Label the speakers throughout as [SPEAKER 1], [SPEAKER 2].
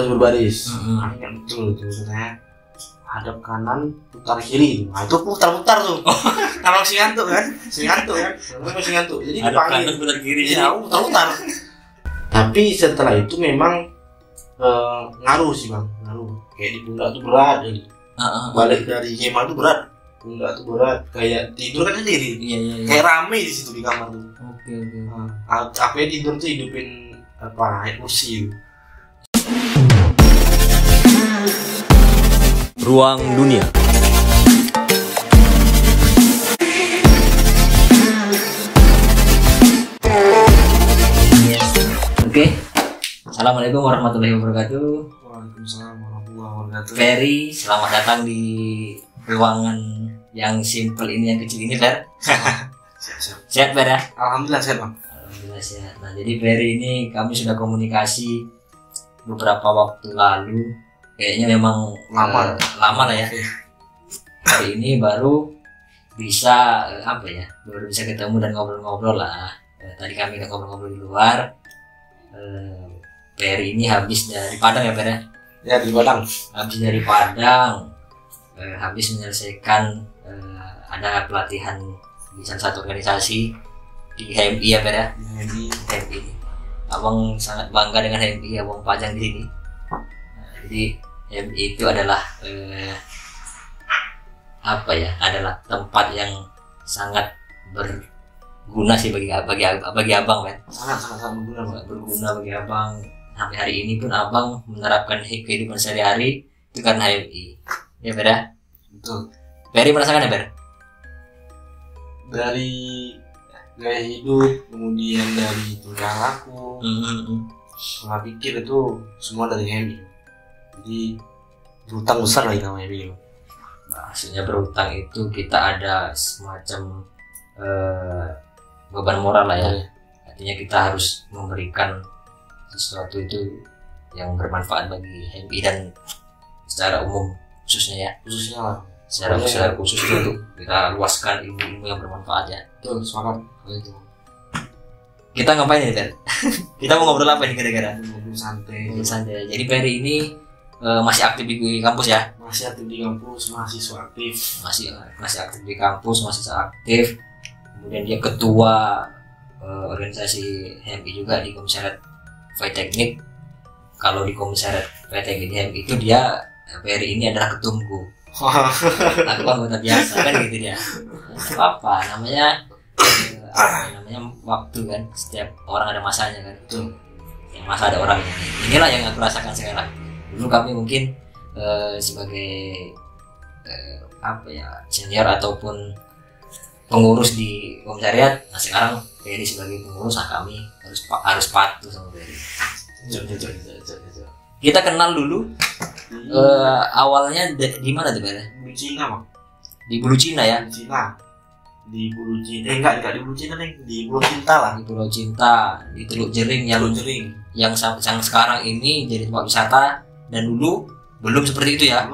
[SPEAKER 1] berbaris. Nah, kan betul tuh sebenarnya. Hadap kanan, putar kiri. Nah, itu putar-putar tuh. Kalau si ngantuk kan? Masih ngantuk. Jadi
[SPEAKER 2] hadap kanan putar kiri.
[SPEAKER 1] Iya, putar-putar. Tapi setelah itu memang ngaruh sih bang, ngaruh. Kayak di pundak tuh berat jadi. Balik dari kemah tuh berat. Pundak tuh berat. Kayak tidur kan sendiri.
[SPEAKER 2] Iya.
[SPEAKER 1] Kayak rame di situ di kamar tuh.
[SPEAKER 2] Oke.
[SPEAKER 1] Aku tidur tuh hidupin kursi.
[SPEAKER 3] Ruang Dunia.
[SPEAKER 2] Oke. Assalamualaikum warahmatullahi wabarakatuh.
[SPEAKER 1] Waalaikumsalam warahmatullahi wabarakatuh.
[SPEAKER 2] Ferry, selamat datang di ruangan yang simple ini, yang kecil ini, Fer.
[SPEAKER 1] Siap.
[SPEAKER 2] Sehat, Fer ya?
[SPEAKER 1] Alhamdulillah sehat bang.
[SPEAKER 2] Alhamdulillah sehat. Nah, jadi Ferry ini kami sudah komunikasi beberapa waktu lalu. Kayaknya memang lama lah ya. Hari ini baru bisa baru bisa ketemu dan ngobrol-ngobrol lah. Tadi kami udah ngobrol-ngobrol di luar. Ferry ini habis dari Padang ya, Fer ya?
[SPEAKER 1] Ya di Padang.
[SPEAKER 2] Habis dari Padang, habis menyelesaikan ada pelatihan di salah satu organisasi di HMI ya, Fer ya? HMI. Abang sangat bangga dengan HMI, abang pajang di sini. Jadi HMI itu adalah adalah tempat yang sangat berguna sih bagi abang kan.
[SPEAKER 1] Sangat
[SPEAKER 2] berguna bagi abang. Sampai hari ini pun abang menerapkan kehidupan sehari-hari itu karena HMI. Ya, Fer ya?
[SPEAKER 1] Betul.
[SPEAKER 2] Ferry merasakan ya, Fer?
[SPEAKER 1] Dari gaya hidup, kemudian dari tingkah laku, pola pikir itu semua dari HMI. Jadi berutang besar lagi sama HMI.
[SPEAKER 2] Maksudnya berutang itu kita ada semacam beban moral lah ya. Artinya kita harus memberikan sesuatu itu yang bermanfaat bagi HMI dan secara umum khususnya lah. Secara khusus itu untuk kita luaskan ilmu-ilmu yang bermanfaat ya.
[SPEAKER 1] Betul, semangat itu.
[SPEAKER 2] Kita ngapain nih, Fer? Kita mau ngobrol apa nih kira-kira?
[SPEAKER 1] Ngobrol santai.
[SPEAKER 2] Jadi Ferry ini masih aktif di kampus ya?
[SPEAKER 1] Masih aktif di kampus, mahasiswa aktif.
[SPEAKER 2] Masih aktif di kampus, masih aktif. Kemudian dia ketua organisasi HMI juga di Komisariat Teknik. Kalau di Komisariat Teknik di HMI itu dia Ferry ini adalah ketumku. Aku anggota biasa kan gitu dia. Apa namanya waktu kan, setiap orang ada masanya kan. Betul. Yang masa ada orangnya. Inilah yang aku rasakan sekarang. Dulu kami mungkin sebagai senior ataupun pengurus di komisariat. Nah, sekarang Ferry sebagai pengurus, kami harus patuh sama Ferry. Kita kenal dulu. Awalnya di mana tuh, Fer?
[SPEAKER 1] Bulu Cina, Bang.
[SPEAKER 2] Di Bulu Cina ya?
[SPEAKER 1] Di Bulu Cina. Enggak di Bulu Cina nih, di Pulau Cinta lah.
[SPEAKER 2] Di Pulau Cinta, di Teluk Jering yang sekarang ini jadi tempat wisata, dan dulu belum seperti itu ya?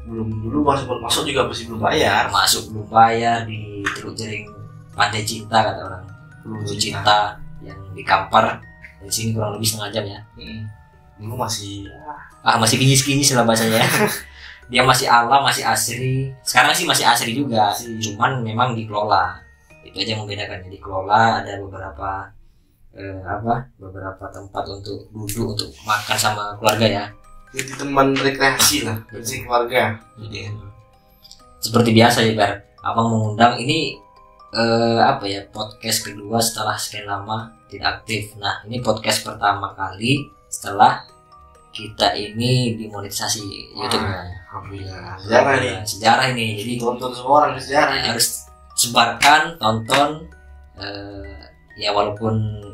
[SPEAKER 1] Dulu masuk juga masih belum bayar.
[SPEAKER 2] Belum bayar di Teluk Jering, Pantai Cinta kata orang. Teluk Cinta yang di Kampar. Dari sini kurang lebih setengah jam ya.
[SPEAKER 1] Dulu masih
[SPEAKER 2] kinyis lah bahasanya. Dia masih alam, masih asri. Sekarang sih masih asri juga, cuman memang dikelola. Itu aja yang membedakannya. Dikelola, ada beberapa tempat untuk duduk, untuk makan sama keluarga ya.
[SPEAKER 1] Jadi teman rekreasi lah, bersih keluarga.
[SPEAKER 2] Jadi seperti biasa ya, Bar. Abang mengundang ini podcast kedua setelah sekian lama tidak aktif. Nah, ini podcast pertama kali setelah kita ini dimonetisasi YouTube-nya.
[SPEAKER 1] Alhamdulillah.
[SPEAKER 2] Sejarah ini. Jadi
[SPEAKER 1] tonton semua orang sejarah ini.
[SPEAKER 2] Harus sebarkan, tonton. Ya walaupun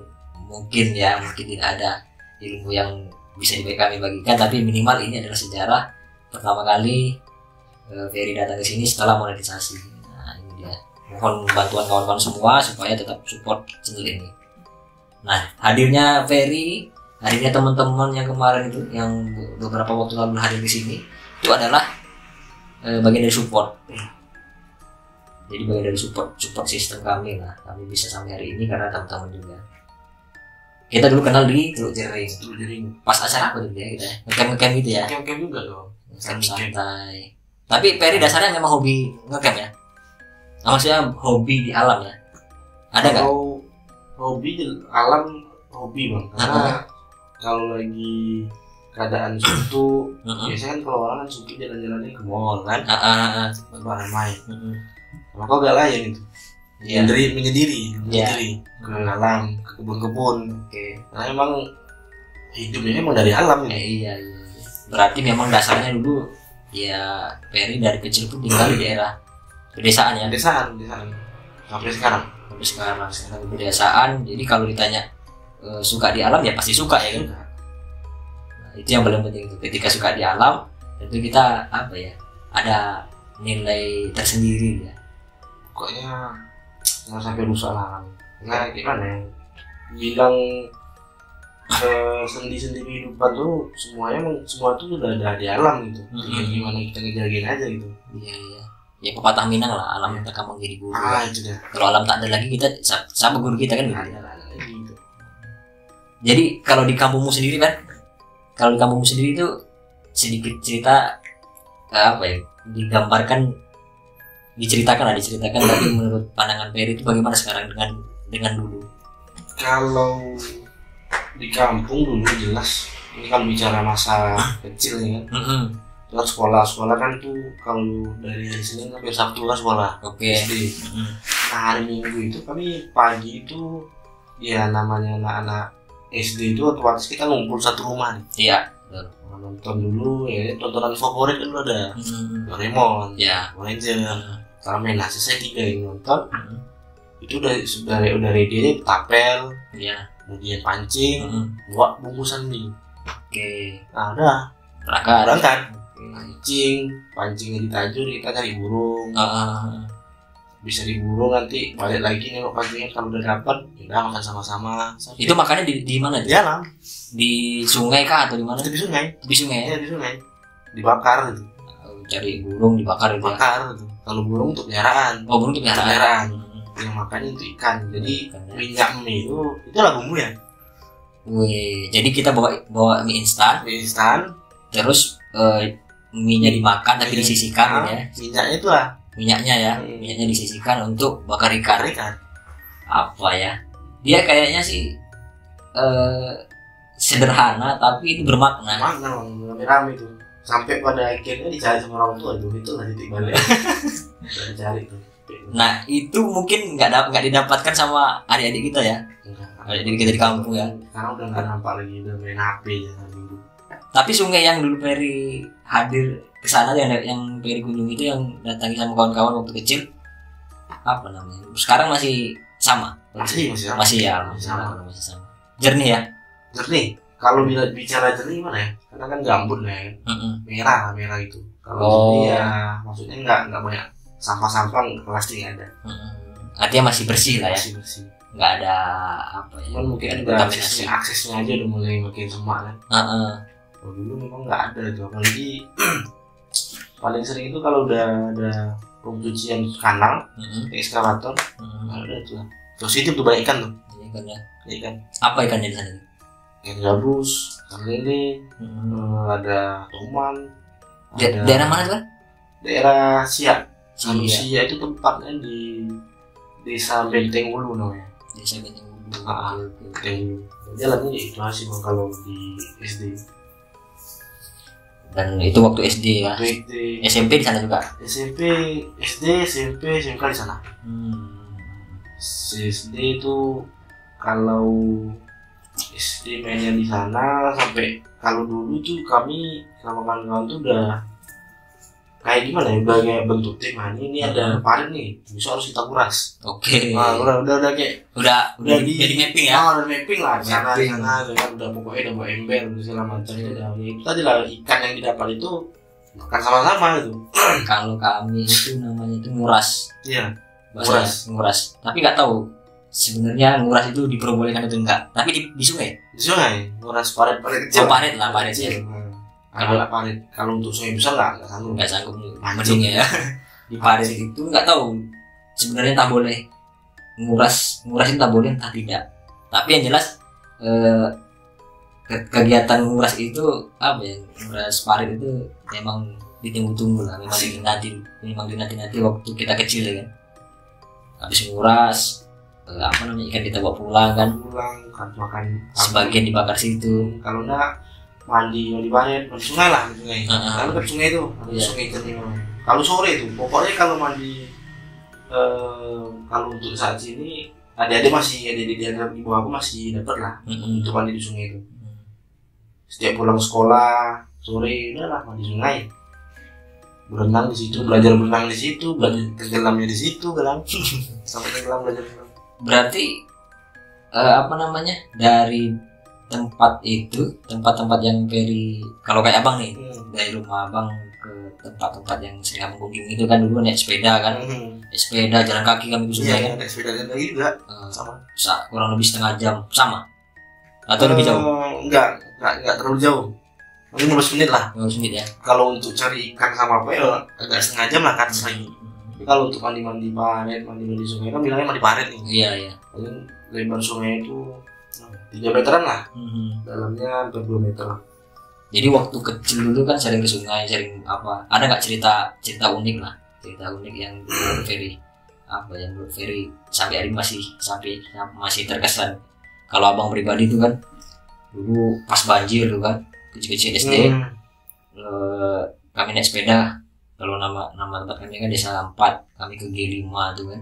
[SPEAKER 2] mungkin tidak ada ilmu yang bisa kami bagikan, tapi minimal ini adalah sejarah pertama kali Ferry datang ke sini setelah monetisasi. Nah, ini dia. Mohon bantuan kawan-kawan semua supaya tetap support channel ini. Nah, hadirnya Ferry, hadirnya teman-teman yang kemarin itu, yang beberapa waktu lalu hadir di sini, itu adalah bagian dari support. Jadi bagian dari support sistem kami lah. Kami bisa sampai hari ini karena teman-teman juga. Kita dulu kenal di Teluk Jering.
[SPEAKER 1] Teluk Jering.
[SPEAKER 2] Pas acara apa tuh ya kita? Ngecamp gitu ya.
[SPEAKER 1] Ngecamp juga dong.
[SPEAKER 2] Santai. Tapi Peri dasarnya memang hobi ngecamp ya. Maksudnya hobi di alam ya. Ada nggak?
[SPEAKER 1] Kalau hobi di alam hobi bang. Karena kalau lagi keadaan suntuk, biasanya kan kalau orang kan suntuk jalan-jalannya ke mall kan, ramai. Maka gak lain itu. Menyendiri ke alam, ke kebun-kebun. Karena emang hidupnya emang dari alam ya.
[SPEAKER 2] Iya. Berarti memang dasarnya dulu ya Peri dari kecil pun tinggal di daerah pedesaan ya.
[SPEAKER 1] Pedesaan. Sampai sekarang
[SPEAKER 2] pedesaan. Jadi kalau ditanya suka di alam ya pasti suka ya kan. Nah, itu yang paling penting itu. Ketika suka di alam, tentu kita ada nilai tersendiri ya.
[SPEAKER 1] Pokoknya nggak sampai rusak alam. Nah gimana ya? Bilang sendi-sendi kehidupan tuh semua tuh sudah ada di alam gitu. Gimana kita ngejagain aja gitu.
[SPEAKER 2] Iya. Ya pepatah Minang lah, alam tak akan menjadi guru.
[SPEAKER 1] Itu dah.
[SPEAKER 2] Kalau alam tak ada lagi kita sama guru kita kan gitu. Jadi kalau di kampungmu sendiri kan, itu sedikit cerita diceritakan tapi menurut pandangan Peri itu bagaimana sekarang dengan dulu?
[SPEAKER 1] Kalau di kampung dulu jelas ini kan bicara masa kecil ya. Terus sekolah kan tuh kalau dari hari Senin sampai Sabtu kan sekolah. SD. Nah hari Minggu itu kami pagi itu ya namanya anak-anak SD itu otomatis kita ngumpul satu rumah nih. Iya. Nonton dulu ya, tontonan favorit kan ada Doraemon, Ranger, Ramen. Nah selesai 3 yang nonton, itu udah ready tapel, kemudian pancing, buat bungkusan mie. Nah udah berangkat. Pancingnya ditajur, kita cari burung. Bisa diburu nanti balik lagi nengok paginya kalau udah dapat kita makan sama-sama.
[SPEAKER 2] Itu makannya di mana?
[SPEAKER 1] Di alam.
[SPEAKER 2] Di sungai kah atau di mana?
[SPEAKER 1] Di sungai.
[SPEAKER 2] Ya?
[SPEAKER 1] Di sungai. Dibakar gitu.
[SPEAKER 2] Cari burung dibakar gitu.
[SPEAKER 1] Gitu. Kalau burung untuk peliharaan.
[SPEAKER 2] Oh, burung untuk peliharaan.
[SPEAKER 1] Yang makannya untuk ikan. Jadi minyak mie itu lah bumbu ya.
[SPEAKER 2] Wih, jadi kita bawa mie instan. Terus mie-nya dimakan tapi disisihkan ya.
[SPEAKER 1] Minyaknya itu lah.
[SPEAKER 2] Minyaknya disisihkan untuk bakar ikan. Apa ya? Dia kayaknya sih sederhana tapi itu bermakna.
[SPEAKER 1] Rame-rame itu. Sampai pada akhirnya dicari sama orang tua itu lah titik balik. Dicari itu.
[SPEAKER 2] Nah itu mungkin nggak didapatkan sama adik-adik kita ya. Adik-adik kita di kampung ya.
[SPEAKER 1] Karena udah nggak nampak lagi, udah main HP ya.
[SPEAKER 2] Tapi sungai yang dulu Peri hadir ke sana yang Peri kunjungi itu yang datangi sama kawan-kawan waktu kecil, apa namanya? Sekarang masih sama?
[SPEAKER 1] Masih sama.
[SPEAKER 2] Masih sama. Jernih ya?
[SPEAKER 1] Jernih. Kalau bicara jernih gimana ya? Karena kan gambut lah ya. Merah itu. Kalau jernih ya maksudnya nggak banyak sampah-sampah plastik ada.
[SPEAKER 2] Artinya masih bersih lah ya.
[SPEAKER 1] Masih bersih.
[SPEAKER 2] Nggak ada apa ya?
[SPEAKER 1] Mungkin ada aksesnya aja udah mulai makin semak kan. Kalau dulu memang nggak ada itu, apalagi paling sering itu kalau udah ada pencucian kanal, ekskavator, ada itu lah. Positif tuh banyak ikan tuh. Ikan.
[SPEAKER 2] Apa ikannya di sana?
[SPEAKER 1] Ikan gabus, ikan lele, ada toman.
[SPEAKER 2] Daerah mana tuh?
[SPEAKER 1] Daerah Siak. Siak itu tempatnya di Desa Benteng Ulu namanya.
[SPEAKER 2] Desa Benteng Ulu.
[SPEAKER 1] Benteng Ulu. Jalannya itu masih kalau di SD.
[SPEAKER 2] Dan itu waktu SD ya. SMP di sana juga.
[SPEAKER 1] SMP, SD, SMP, SMK di sana. SD itu kalau SD mainnya di sana sampai kalau dulu tuh kami sama kawan-kawan tuh udah kayak gimana ya, kayak bentuk tim. Ini ada parit nih, bisa harus kita kuras. Nah, udah kayak
[SPEAKER 2] udah di mapping ya.
[SPEAKER 1] Udah mapping lah di sana udah pokoknya udah bawa ember segala macam itu tadi lah ikan yang didapat itu makan sama-sama itu.
[SPEAKER 2] Kalau kami itu namanya itu nguras.
[SPEAKER 1] Iya.
[SPEAKER 2] Nguras. Tapi nggak tahu sebenarnya nguras itu diperbolehkan atau enggak. Tapi di sungai.
[SPEAKER 1] Di sungai. Nguras parit kecil.
[SPEAKER 2] Parit ya.
[SPEAKER 1] Kalau untuk sungai besar nggak sanggup
[SPEAKER 2] mancingnya ya. Di parit itu nggak tahu sebenarnya tak boleh nguras itu tak boleh entah tidak. Tapi yang jelas kegiatan nguras itu apa ya, nguras parit itu memang ditunggu-tunggu lah, memang dinanti waktu kita kecil ya kan. Habis nguras apa namanya, ikan kita bawa pulang kan
[SPEAKER 1] makan
[SPEAKER 2] sebagian dibakar situ.
[SPEAKER 1] Kalau enggak mandi parit, mandi sungai lah, sungai. Kalau ke sungai itu ada sungai jernih. Kalau sore itu pokoknya kalau mandi kalau untuk saat ini adik-adik di ibu aku masih dapat lah untuk mandi di sungai itu. Setiap pulang sekolah sore udah lah mandi sungai, berenang di situ, belajar berenang di situ, belajar tenggelamnya di situ kan. Sampai tenggelam belajar berenang.
[SPEAKER 2] Berarti apa namanya, dari tempat yang Peri, kalau kayak abang nih dari rumah abang ke tempat-tempat yang sering abang kunjungi itu kan dulu naik sepeda kan, naik sepeda jalan kaki kami ke sungai kan.
[SPEAKER 1] Naik sepeda jalan kaki juga sama,
[SPEAKER 2] kurang lebih setengah jam sama atau lebih jauh?
[SPEAKER 1] Enggak terlalu jauh, mungkin 15 menit lah.
[SPEAKER 2] 15 menit ya.
[SPEAKER 1] Kalau untuk cari ikan sama apa ya agak setengah jam lah kan sering. Tapi kalau untuk mandi parit, mandi sungai kan bilangnya mandi parit nih.
[SPEAKER 2] Iya.
[SPEAKER 1] Paling lebar sungai itu 3 meteran lah, dalamnya hampir 2 meter.
[SPEAKER 2] Jadi waktu kecil dulu kan sering ke sungai, sering apa? Ada nggak cerita unik lah, cerita unik yang menurut Ferry, apa yang menurut Ferry sampai hari masih terkesan? Kalau abang pribadi itu kan dulu pas banjir tuh kan, kecil-kecil SD, kami naik sepeda. Kalau nama tempat kami kan Desa 4, kami ke G5 tuh kan,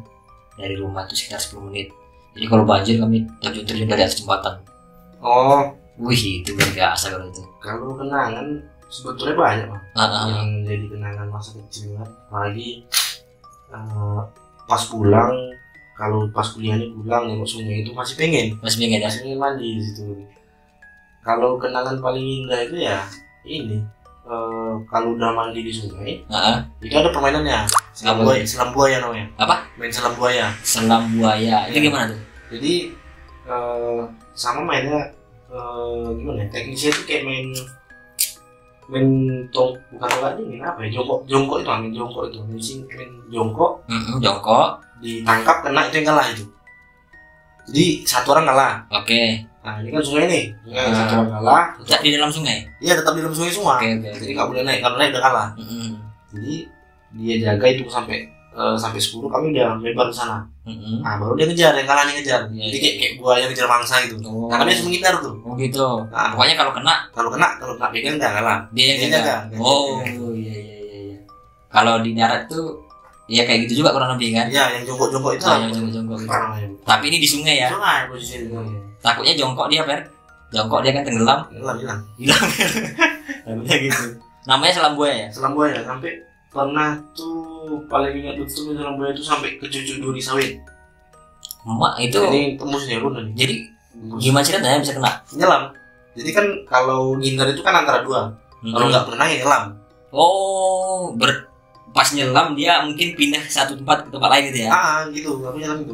[SPEAKER 2] dari rumah itu sekitar 10 menit. Jadi kalau banjir kami terjun dari atas jembatan. Oh, wih itu luar biasa kalau itu.
[SPEAKER 1] Kalau kenangan sebetulnya banyak Bang, yang jadi kenangan masa kecil kan. Apalagi pas pulang, kalau pas kuliahnya pulang nengok sungai itu masih pengen mandi di situ. Kalau kenangan paling indah itu ya ini, kalau udah mandi di sungai, itu ada permainannya. Selam buaya namanya.
[SPEAKER 2] Apa?
[SPEAKER 1] Main selam buaya.
[SPEAKER 2] Selam buaya. Itu gimana tuh?
[SPEAKER 1] Jadi sama mainnya gimana? Teknisnya itu kayak main apa ya? Jongkok itu, main jongkok ditangkap kena itu yang kalah itu. Jadi satu orang kalah.
[SPEAKER 2] Oke.
[SPEAKER 1] Nah ini kan sungai nih, satu orang kalah.
[SPEAKER 2] Tetap di dalam sungai?
[SPEAKER 1] Iya tetap di dalam sungai semua. Jadi nggak boleh naik, kalau naik udah kalah. Jadi dia jaga itu sampai 10, kami udah lebar ke sana. Nah baru dia ngejar, yang kalah nih ngejar. Jadi kayak buaya ngejar mangsa gitu. Nah kami harus menghindar tuh.
[SPEAKER 2] Oh gitu. Nah, pokoknya kalau kena
[SPEAKER 1] pegang udah kalah.
[SPEAKER 2] Dia yang jaga. Oh iya. Kalau di darat tuh ya kayak gitu juga kurang lebih kan?
[SPEAKER 1] Iya, yang jongkok itu.
[SPEAKER 2] Yang jongkok. Tapi ini di sungai ya.
[SPEAKER 1] Sungai posisi di sungai.
[SPEAKER 2] Takutnya jongkok dia jongkok dia kan tenggelam. Hilang. Takutnya gitu. Namanya selam buaya ya?
[SPEAKER 1] Selam buaya sampai pernah tuh paling ingat betul selam buaya itu sampai ke cucu duri sawit.
[SPEAKER 2] Emak itu.
[SPEAKER 1] Ini tembusnya nih.
[SPEAKER 2] Jadi gimana ceritanya bisa kena?
[SPEAKER 1] Nyelam. Jadi kan kalau ngindar itu kan antara dua. Kalau nggak pernah ya nyelam.
[SPEAKER 2] Oh, pas nyelam dia mungkin pindah satu tempat ke tempat lain gitu ya?
[SPEAKER 1] Gitu. Aku nyelam itu.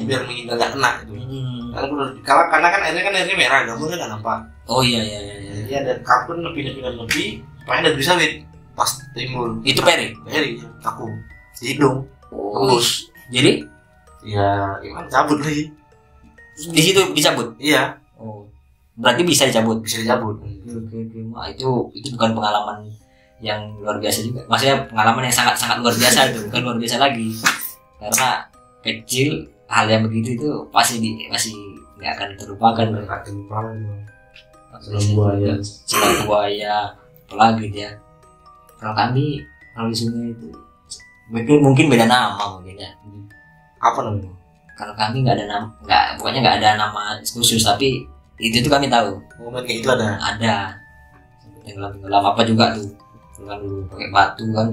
[SPEAKER 1] Biar menghindar nggak kena gitu. Karena kan airnya merah, gambarnya nggak nampak.
[SPEAKER 2] Oh iya.
[SPEAKER 1] Jadi ada kapun lebih supaya ada duri sawit pas timbul.
[SPEAKER 2] Itu Peri,
[SPEAKER 1] aku hidung. Tembus.
[SPEAKER 2] Jadi?
[SPEAKER 1] Ya, gimana cabut lagi.
[SPEAKER 2] Di situ dicabut?
[SPEAKER 1] Iya.
[SPEAKER 2] Oh, berarti bisa dicabut?
[SPEAKER 1] Bisa dicabut.
[SPEAKER 2] Oke. Wah, itu bukan pengalaman yang luar biasa juga. Maksudnya pengalaman yang sangat luar biasa itu, bukan luar biasa lagi. Karena kecil hal yang begitu itu pasti nggak akan terlupakan. Selam buaya, apalagi dia. Kalau kami di sungai itu mungkin beda nama mungkin ya.
[SPEAKER 1] Apa namanya?
[SPEAKER 2] Kalau kami nggak ada nama, pokoknya nggak ada nama khusus, tapi itu tuh kami tahu.
[SPEAKER 1] Momen kayak itu ada.
[SPEAKER 2] Tenggelam apa juga tuh. Kan dulu pakai batu kan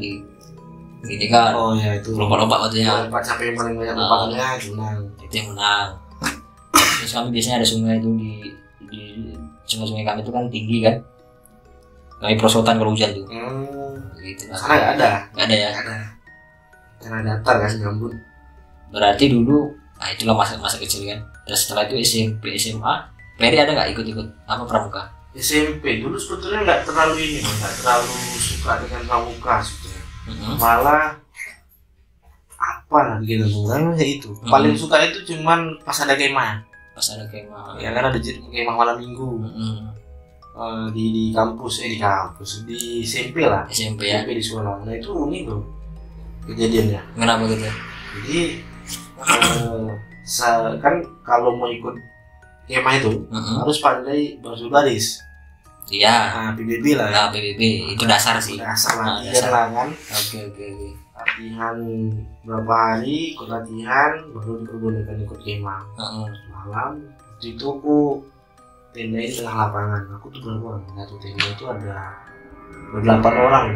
[SPEAKER 2] ini kan.
[SPEAKER 1] Oh ya itu.
[SPEAKER 2] Lompat batunya.
[SPEAKER 1] Lompat sampai yang paling banyak lompatannya menang.
[SPEAKER 2] Itu yang menang. Terus kami biasanya ada sungai itu di sungai kami itu kan tinggi kan. Kami perosotan kalau hujan tuh. Gitu.
[SPEAKER 1] Sana nggak ada.
[SPEAKER 2] Nggak ada ya.
[SPEAKER 1] Ada. Karena datar kan gambut.
[SPEAKER 2] Berarti dulu, nah itulah masa kecil kan. Terus setelah itu SMP SMA, Peri ada nggak ikut apa pramuka?
[SPEAKER 1] SMP dulu sebetulnya nggak terlalu suka dengan pramuka sebetulnya. Malah apa lah gitu itu. Paling suka itu cuman pas ada kemah.
[SPEAKER 2] Pas ada kemah.
[SPEAKER 1] Ya kan ada kemah malam minggu. Di kampus di SMP lah.
[SPEAKER 2] SMP ya.
[SPEAKER 1] SMP di sekolah. Nah itu unik tuh kejadiannya.
[SPEAKER 2] Kenapa gitu?
[SPEAKER 1] Jadi kan kalau mau ikut kemah itu harus pandai berbaris.
[SPEAKER 2] Iya.
[SPEAKER 1] Nah, PBB lah.
[SPEAKER 2] Nah, PBB itu dasar sih.
[SPEAKER 1] Dasar latihan lah kan.
[SPEAKER 2] Oke.
[SPEAKER 1] Latihan berapa hari, ikut latihan, baru diperbolehkan ikut kemah. Malam itu aku tendain tengah lapangan. Aku tuh berapa orang? Satu tenda itu ada 8 orang.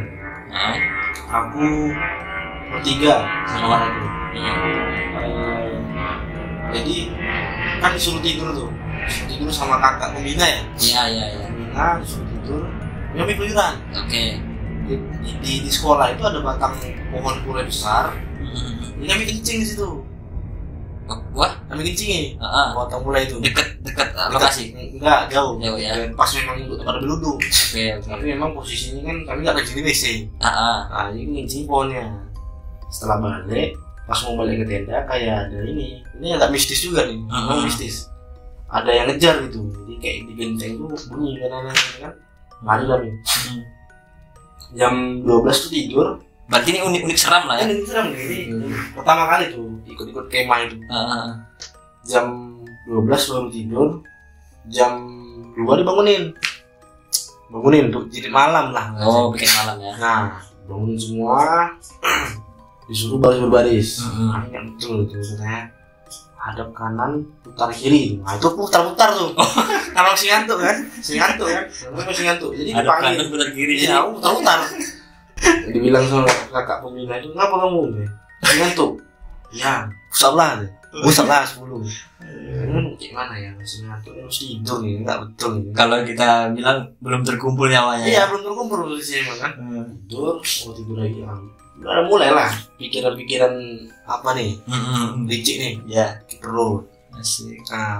[SPEAKER 1] Aku bertiga sama aku. Jadi kan disuruh tidur sama kakak pembina ya.
[SPEAKER 2] Iya.
[SPEAKER 1] Pembina disuruh tidur. Kami keluyuran.
[SPEAKER 2] Oke.
[SPEAKER 1] Di sekolah itu ada batang pohon pule besar. Jadi kami kencing di situ.
[SPEAKER 2] Wah,
[SPEAKER 1] kami kencing batang pule itu.
[SPEAKER 2] Dekat lokasi.
[SPEAKER 1] Enggak jauh.
[SPEAKER 2] Ya.
[SPEAKER 1] Pas memang untuk tempat berlindung.
[SPEAKER 2] Oke.
[SPEAKER 1] Tapi memang posisinya kan kami nggak kencing di WC. Nah, jadi kencing pohonnya. Setelah balik, pas mau balik ke tenda kayak ada ini agak mistis juga nih. Mistis. Ada yang ngejar gitu. Jadi kayak di genteng tuh bunyi kan. Mari kami. Jam 12 tuh tidur.
[SPEAKER 2] Berarti ini unik seram lah ya.
[SPEAKER 1] Unik seram ini. Pertama kali tuh ikut kemah itu. Jam 12 baru tidur. Jam 2 dibangunin untuk jadi malam lah.
[SPEAKER 2] Oh, bikin malam ya.
[SPEAKER 1] Nah, bangun semua. Disuruh baris. Ingat betul itu maksudnya. Hadap kanan, putar kiri. Nah itu putar-putar tuh. Kalau masih ngantuk kan? Masih ngantuk. Jadi
[SPEAKER 2] hadap
[SPEAKER 1] dipanggil.
[SPEAKER 2] Kanan, putar kiri.
[SPEAKER 1] Iya, putar-putar. Dibilang sama kakak pembina itu, ngapa kamu? Masih ngantuk? Iya, pusat lah 10. Gimana ya, masih ngantuk, harus tidur nih, nggak betul nih.
[SPEAKER 2] Kalau kita bilang belum terkumpul nyawanya.
[SPEAKER 1] Iya, belum terkumpul sih emang kan. Tidur, mau tidur lagi. Udah mulai lah pikiran-pikiran apa nih, licik nih, ya sakit perut.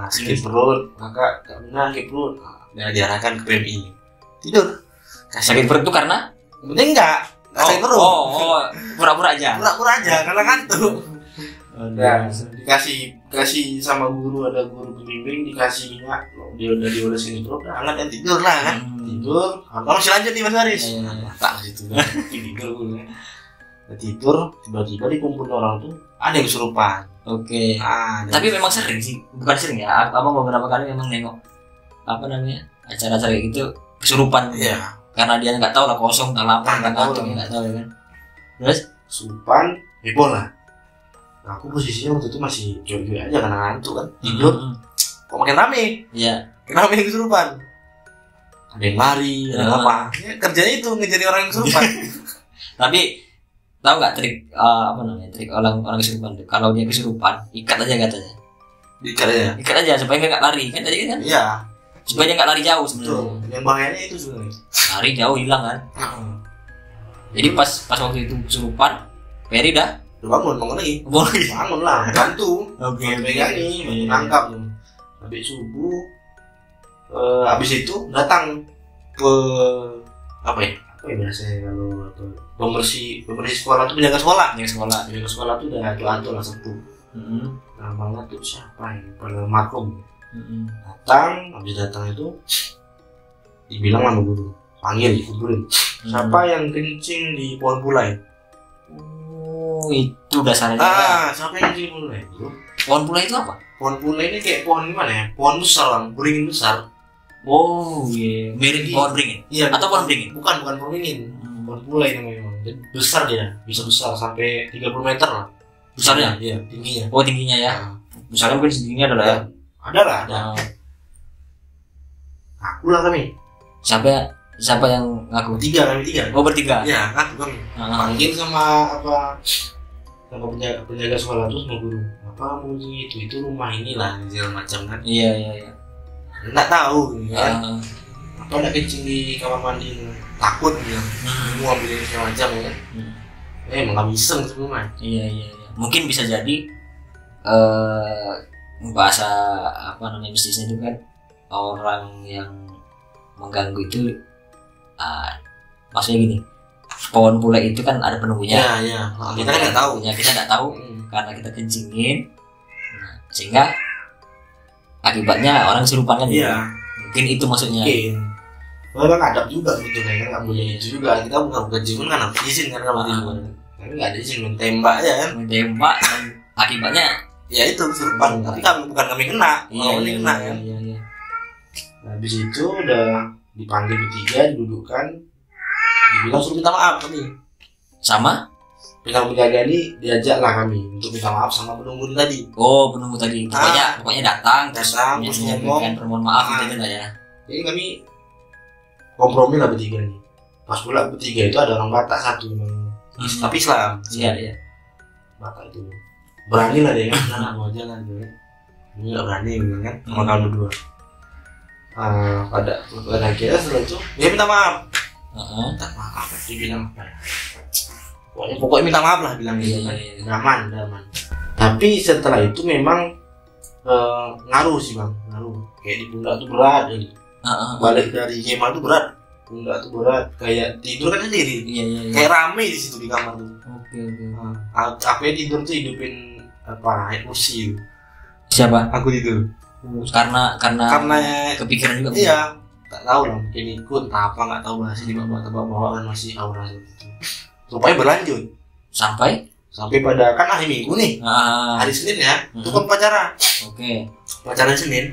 [SPEAKER 1] Sakit perut, maka sakit perut, diarahkan ke PMI. Tidur.
[SPEAKER 2] Sakit perut itu karena?
[SPEAKER 1] Penting enggak sakit perut.
[SPEAKER 2] Pura-pura aja
[SPEAKER 1] karena ngantuk. Ya, dikasih sama guru, ada guru pembimbing, dikasih minyak, dia udah diolesin perut, hangat kan tidur lah kan. Tidur, masih lanjut nih Mas Haris. Tak situ kan, tidur gue. Tidur, tiba-tiba dikumpulin orang tuh ada yang kesurupan.
[SPEAKER 2] Oke. Tapi memang sering sih, bukan sering ya. Abang beberapa kali memang nengok acara-acara kayak gitu kesurupan.
[SPEAKER 1] Iya.
[SPEAKER 2] Karena dia nggak tahu lah kosong, tak lapar, nggak tahu ya kan. Terus
[SPEAKER 1] kesurupan, heboh lah. Nah, aku posisinya waktu itu masih jauh-jauh aja karena ngantuk kan. Tidur, kok makin rame.
[SPEAKER 2] Iya.
[SPEAKER 1] Kenapa yang kesurupan? Ada yang lari, ada apa? Ya, kerjanya itu ngejar orang yang kesurupan.
[SPEAKER 2] Tapi tahu nggak trik trik orang kesurupan tuh? Kalau dia kesurupan, ikat aja katanya. Ikat aja supaya nggak lari kan tadi kan?
[SPEAKER 1] Iya.
[SPEAKER 2] Supaya dia nggak lari jauh sebenarnya.
[SPEAKER 1] Yang bahayanya itu sebenarnya.
[SPEAKER 2] Lari jauh hilang kan? Jadi pas waktu itu kesurupan, Ferry dah
[SPEAKER 1] bangun lagi. Bangun lah, bantu. Pegangin, nangkap tuh. Habis subuh, habis itu datang ke apa ya biasanya kalau pembersih sekolah tuh penjaga sekolah tuh udah atur lah sepuh. Namanya tuh siapa ya, pada maklum. Habis datang itu dibilang sama guru, panggil dikumpulin. Siapa yang kencing di pohon pulai?
[SPEAKER 2] Itu dasarnya.
[SPEAKER 1] Siapa yang kencing di pohon pulai?
[SPEAKER 2] Pohon pulai itu apa?
[SPEAKER 1] Pohon pulai ini kayak pohon gimana ya? Pohon besar bang, beringin besar.
[SPEAKER 2] Oh iya, mirip pohon beringin?
[SPEAKER 1] Iya.
[SPEAKER 2] Atau pohon beringin?
[SPEAKER 1] Bukan pohon beringin. Pohon pulai namanya. Besar dia, bisa besar sampai 30 meter lah.
[SPEAKER 2] Besarnya?
[SPEAKER 1] Iya, tingginya.
[SPEAKER 2] Oh tingginya ya? Besarnya mungkin segininya ada lah ya?
[SPEAKER 1] Ada. Aku lah kami.
[SPEAKER 2] Siapa yang ngaku?
[SPEAKER 1] Kami tiga.
[SPEAKER 2] Oh bertiga?
[SPEAKER 1] Iya, ngaku kami. Panggil sama penjaga sekolah tuh sama guru. Apa mau itu rumah inilah segala macam kan?
[SPEAKER 2] Iya.
[SPEAKER 1] Nggak tahu kan? Apa nak kencing di kamar mandi? Takut dia. Mau ambil segala macam kan? Emang nggak iseng sebenarnya. Iya.
[SPEAKER 2] Mungkin bisa jadi bahasa mistisnya itu kan orang yang mengganggu itu maksudnya gini, pohon pulai itu kan ada penunggunya.
[SPEAKER 1] Iya. Kita kan nggak tahu.
[SPEAKER 2] Kita nggak tahu karena kita kencingin, sehingga akibatnya orang kesurupan kan?
[SPEAKER 1] Iya.
[SPEAKER 2] Mungkin itu maksudnya.
[SPEAKER 1] Mungkin. Memang adab juga sebetulnya kan, nggak boleh itu juga. Kita bukan jin kan harus izin kan kalau tidur. Tapi nggak ada izin main tembak aja kan.
[SPEAKER 2] Main tembak dan akibatnya
[SPEAKER 1] ya itu kesurupan. Tapi bukan kami kena, kami kena kan.
[SPEAKER 2] Iya.
[SPEAKER 1] Nah, habis itu udah dipanggil bertiga, didudukkan, dibilang suruh minta maaf kami.
[SPEAKER 2] Sama?
[SPEAKER 1] Pihak penjaga ini diajaklah kami untuk minta maaf sama penunggu tadi.
[SPEAKER 2] Oh, penunggu tadi. Pokoknya datang terus
[SPEAKER 1] ngomong
[SPEAKER 2] permohon maaf gitu lah ya.
[SPEAKER 1] Jadi kami kompromi lah bertiga nih. Pas pula bertiga itu ada orang Batak satu memang, tapi Islam.
[SPEAKER 2] Iya.
[SPEAKER 1] Batak itu berani lah dia kan, aku aja lah dia. Ini nggak berani bilang kan, sama kalian berdua. Pada akhirnya setelah itu dia minta maaf. Minta maaf, dia bilang pokoknya minta maaf lah bilang gitu kan. Daman. Tapi setelah itu memang ngaruh sih bang, ngaruh. Kayak di pundak tuh berat jadi. Balik dari kemah tuh berat, pundak tuh berat. Kayak tidur kan sendiri. Iya. Kayak rame di situ di kamar tuh. Oke. Aku tidur tuh hidupin air kursi.
[SPEAKER 2] Siapa?
[SPEAKER 1] Aku tidur.
[SPEAKER 2] Karena kepikiran juga.
[SPEAKER 1] Iya. Tak tahu lah, mungkin ikut apa nggak tahu masih dibawa kan masih aura seperti itu. Rupanya berlanjut sampai pada kan hari Minggu nih, hari Senin ya, itu kan upacara. Oke. Upacara Senin.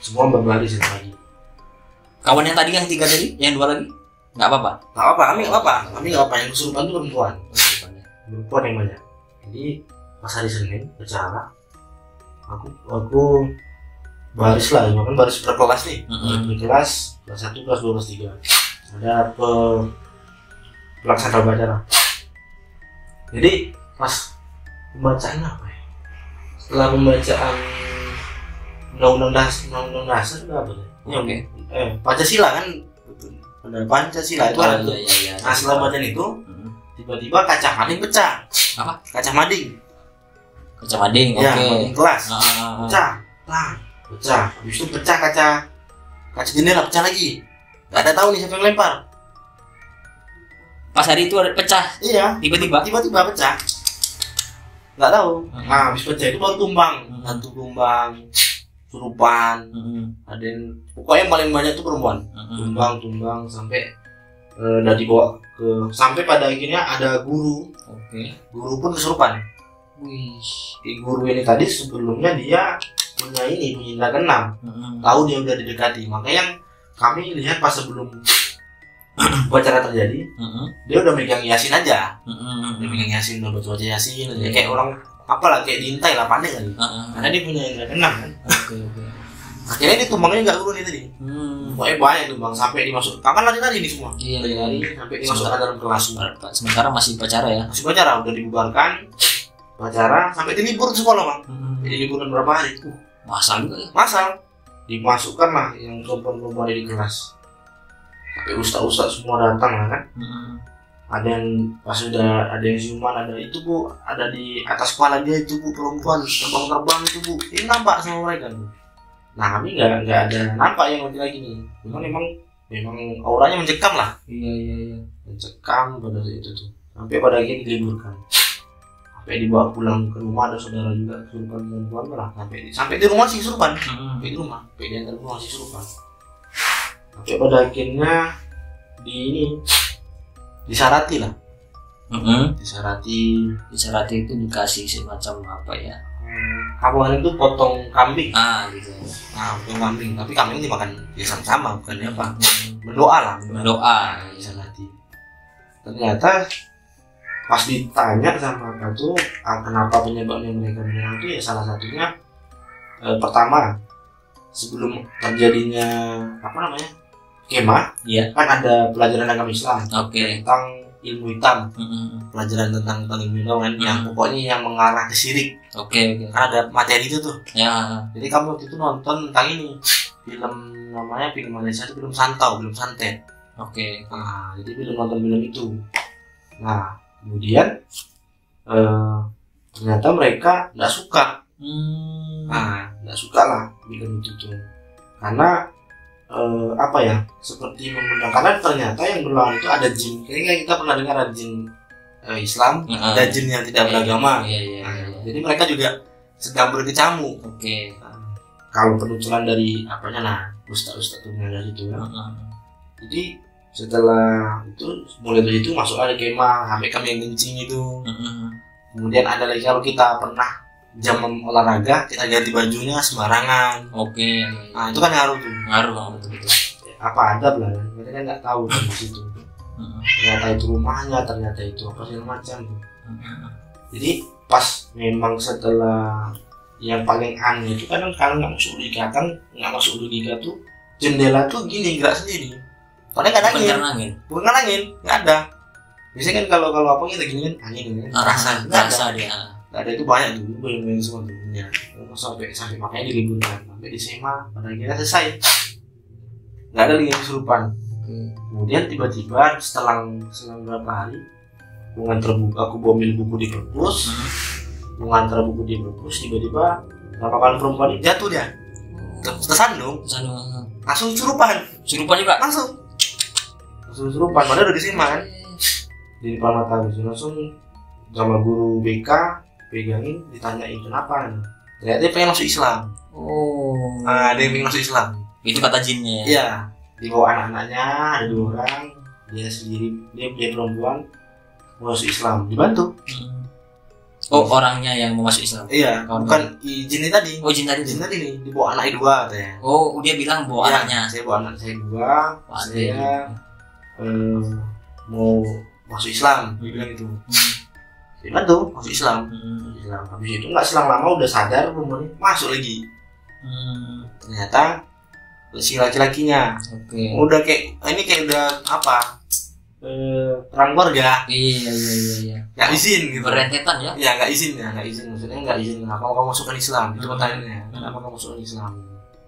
[SPEAKER 1] Semua berbaris lagi.
[SPEAKER 2] Kawan yang tadi yang 3 tadi, yang 2 lagi, nggak apa-apa.
[SPEAKER 1] Kami nggak apa. Yang kesurupan itu perempuan yang banyak. Jadi pas hari Senin upacara, aku baris lah, kan baris per kelas nih. Kelas 1, kelas 2, kelas 3. Ada pelaksana upacara. Jadi pas pembacaan apa ya? Setelah pembacaan undang-undang dasar itu apa ya? Pancasila kan, ada Pancasila itu kan. Nah setelah bacaan itu tiba-tiba kaca mading pecah. Apa? Kaca mading.
[SPEAKER 2] Oke.
[SPEAKER 1] Mading kelas. Pecah. Habis itu pecah kaca jendela, pecah lagi. Gak ada tahu nih siapa yang lempar.
[SPEAKER 2] Pas hari itu ada pecah.
[SPEAKER 1] Iya. Tiba-tiba pecah. Nggak tahu. Nah, habis pecah itu baru tumbang. Hantu tumbang, surupan. Ada yang pokoknya yang paling banyak itu perempuan. Tumbang sampai udah dibawa sampai pada akhirnya ada guru. Guru pun kesurupan. Guru ini tadi sebelumnya dia punya indra keenam. Tahu dia udah didekati. Makanya yang kami lihat pas sebelum upacara terjadi, dia udah megang Yasin aja. Dia megang Yasin, udah baca Yasin aja. Kayak orang kayak diintai lah, pandai kali. Karena dia punya indra keenam kan. Akhirnya dia tumbangnya nggak turun tadi. Pokoknya banyak tumbang sampai dimasuk. Kapan lari nih semua? Lari sampai dimasukkan dalam kelas.
[SPEAKER 2] Sementara masih upacara ya?
[SPEAKER 1] Masih upacara, udah dibubarkan upacara sampai dilibur sekolah bang. Jadi liburan berapa hari?
[SPEAKER 2] Masal juga ya?
[SPEAKER 1] Masal. Dimasukkan lah yang perempuan di kelas. Sampai ustaz semua datang lah kan. Ada yang pas sudah ada yang siuman, ada itu bu, ada di atas kepala dia itu bu perempuan terbang itu bu. Ini nampak sama mereka bu. Nah kami nggak ada nampak yang laki-laki nih. Memang auranya mencekam lah. Iya. Mencekam pada itu tuh. Sampai pada akhirnya diliburkan. Sampai dibawa pulang ke rumah, ada saudara juga kesurupan perempuan lah. Sampai di rumah sih kesurupan. Sampai di rumah, sampai di antar rumah sih kesurupan. Sampai pada akhirnya disarati lah.
[SPEAKER 2] Disarati itu dikasih semacam apa ya?
[SPEAKER 1] Kapan itu potong kambing.
[SPEAKER 2] Gitu.
[SPEAKER 1] Potong kambing. Tapi kambing dimakan ya sama, bukan apa? Berdoa. Disarati. Ternyata pas ditanya sama kakak tuh kenapa penyebabnya mereka meninggal itu ya salah satunya pertama sebelum terjadinya kemah, kan ada pelajaran agama Islam tentang ilmu hitam, pelajaran tentang ilmu hitam kan, yang pokoknya yang mengarah ke syirik. Kan ada materi itu tuh. Jadi kamu waktu itu nonton tentang ini film Malaysia itu film Santet. Jadi nonton film itu. Nah kemudian ternyata mereka nggak suka. Nggak suka lah bikin itu tuh karena seperti mengundang, karena ternyata yang berlawan itu ada jin. Kayaknya kita pernah dengar ada jin Islam, ada jin yang tidak beragama. Jadi mereka juga sedang berkecamuk. kalau penuturan dari apanya, nah ustaz tuh dari itu kan. Jadi setelah itu mulai dari itu masuk ada kemah sampai kami yang kencing itu. Kemudian ada lagi kalau kita pernah jam olahraga kita ganti bajunya sembarangan. Nah itu kan ngaruh tuh. Apa adab lah, mereka kan nggak tahu kan di situ. Ternyata itu rumahnya, ternyata itu apa segala macam. Jadi pas memang setelah yang paling aneh itu kadang kalau nggak masuk logika tuh jendela tuh gini gerak sendiri. Soalnya nggak ada angin, bukan angin, nggak ada. Biasanya kan kalau apa kita gini kan angin kan, rasa dia. Nggak ada, itu banyak tuh, banyak semua tuh. Ya, sampai makanya diliburkan sampai di SMA, pada akhirnya selesai. Nggak ada lagi kesurupan. Kemudian tiba-tiba selang berapa hari, aku ambil buku di perpus, mengantar buku di perpus, tiba-tiba penampakan perempuan ini jatuh dia, tersandung, langsung kesurupan juga, langsung kesurupan, padahal udah disemak kan, di depan mata langsung sama guru BK pegangin, ditanyain kenapa, ternyata dia pengen masuk Islam. Dia pengen masuk Islam.
[SPEAKER 2] Itu kata jinnya.
[SPEAKER 1] Iya, dibawa anak-anaknya, ada 2 orang, dia sendiri, dia perempuan mau masuk Islam, dibantu.
[SPEAKER 2] Orangnya yang mau masuk Islam.
[SPEAKER 1] Iya, bukan jin tadi.
[SPEAKER 2] Jin tadi
[SPEAKER 1] nih, dibawa anaknya 2 katanya.
[SPEAKER 2] Dia bilang bawa anaknya.
[SPEAKER 1] Saya bawa anak saya 2, saya mau masuk Islam, dia bilang gitu. Dibantu masuk Islam. Habis itu nggak selang lama udah sadar, kemudian masuk lagi. Ternyata si laki-lakinya udah kayak udah apa, perang keluarga.
[SPEAKER 2] Iya.
[SPEAKER 1] Nggak izin gitu.
[SPEAKER 2] Berentetan ya?
[SPEAKER 1] Ya nggak izin maksudnya nggak izin. Kenapa kamu masukkan Islam? Itu pertanyaannya. Kenapa kamu masukkan Islam?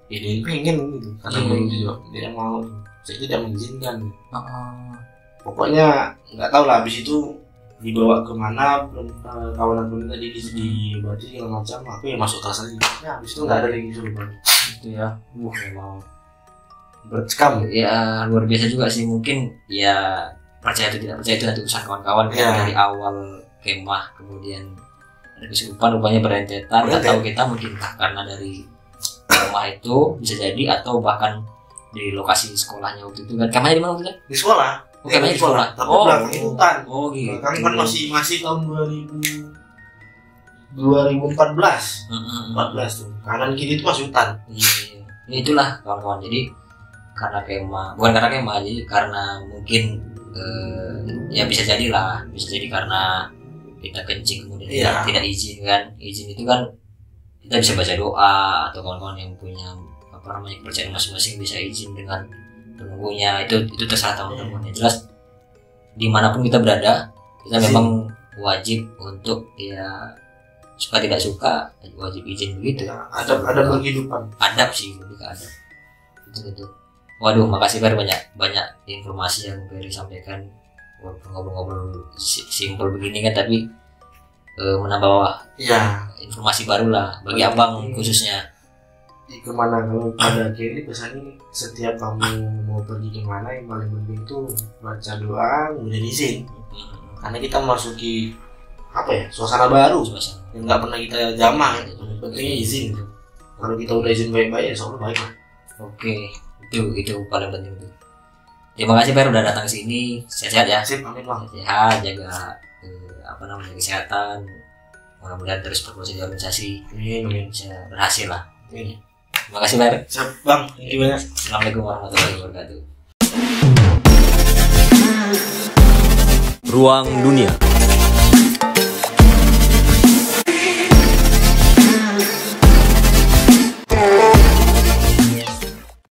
[SPEAKER 1] Ya dia pengen gitu. Kata begitu juga. Dia mau. Saya tidak mengizinkan. Pokoknya nggak tahu lah. Habis itu dibawa kemana kawanan tadi dibati segala macam. Aku ya masuk kelas lagi. Ya habis itu nggak ada lagi kesurupan.
[SPEAKER 2] Itu ya.
[SPEAKER 1] Memang bercekam.
[SPEAKER 2] Ya luar biasa juga sih, mungkin ya percaya atau tidak percaya itu nanti urusan kawan-kawan. Dari awal kemah kemudian ada kesurupan rupanya berentetan. Nggak tahu kita mungkin karena dari rumah itu bisa jadi, atau bahkan di lokasi sekolahnya waktu itu kan. Kemahnya di mana waktu itu?
[SPEAKER 1] Di sekolah.
[SPEAKER 2] Kemahnya di sekolah.
[SPEAKER 1] Tapi belakang itu hutan.
[SPEAKER 2] Gitu.
[SPEAKER 1] Kami kan masih tahun 2014 tuh. Kanan kiri itu masih hutan.
[SPEAKER 2] Iya. Itulah kawan-kawan. Jadi karena kemah, jadi karena mungkin ya bisa jadi karena kita kencing kemudian tidak izin kan. Izin itu kan kita bisa baca doa, atau kawan-kawan yang punya kepercayaan masing-masing bisa izin dengan penunggunya. Itu terserah teman-teman. Yang jelas dimanapun kita berada, kita memang wajib untuk ya suka tidak suka wajib izin begitu.
[SPEAKER 1] Ada berkehidupan.
[SPEAKER 2] Adab sih, lebih ke adab. Itu. Waduh, makasih Fer, banyak informasi yang Ferry sampaikan. Ngobrol-ngobrol simpel begini kan, tapi menambah informasi baru lah bagi abang khususnya.
[SPEAKER 1] Kemana kalau pada akhirnya pesan ini, setiap kamu mau pergi kemana yang paling penting itu baca doa kemudian izin. Karena kita memasuki suasana baru yang nggak pernah kita jamah. Pentingnya izin. Kalau kita udah izin baik-baik ya insya Allah baik lah.
[SPEAKER 2] Oke. Itu paling penting tuh. Terima kasih Fer udah datang ke sini. Sehat-sehat ya.
[SPEAKER 1] Sip, amin Bang.
[SPEAKER 2] Sehat, jaga kesehatan. Mudah-mudahan terus berproses di organisasi.
[SPEAKER 1] Amin.
[SPEAKER 2] Bisa berhasil lah. Terima kasih Fer.
[SPEAKER 1] Siap Bang. Gimana?
[SPEAKER 2] Assalamualaikum warahmatullahi wabarakatuh.
[SPEAKER 3] Ruang Dunia.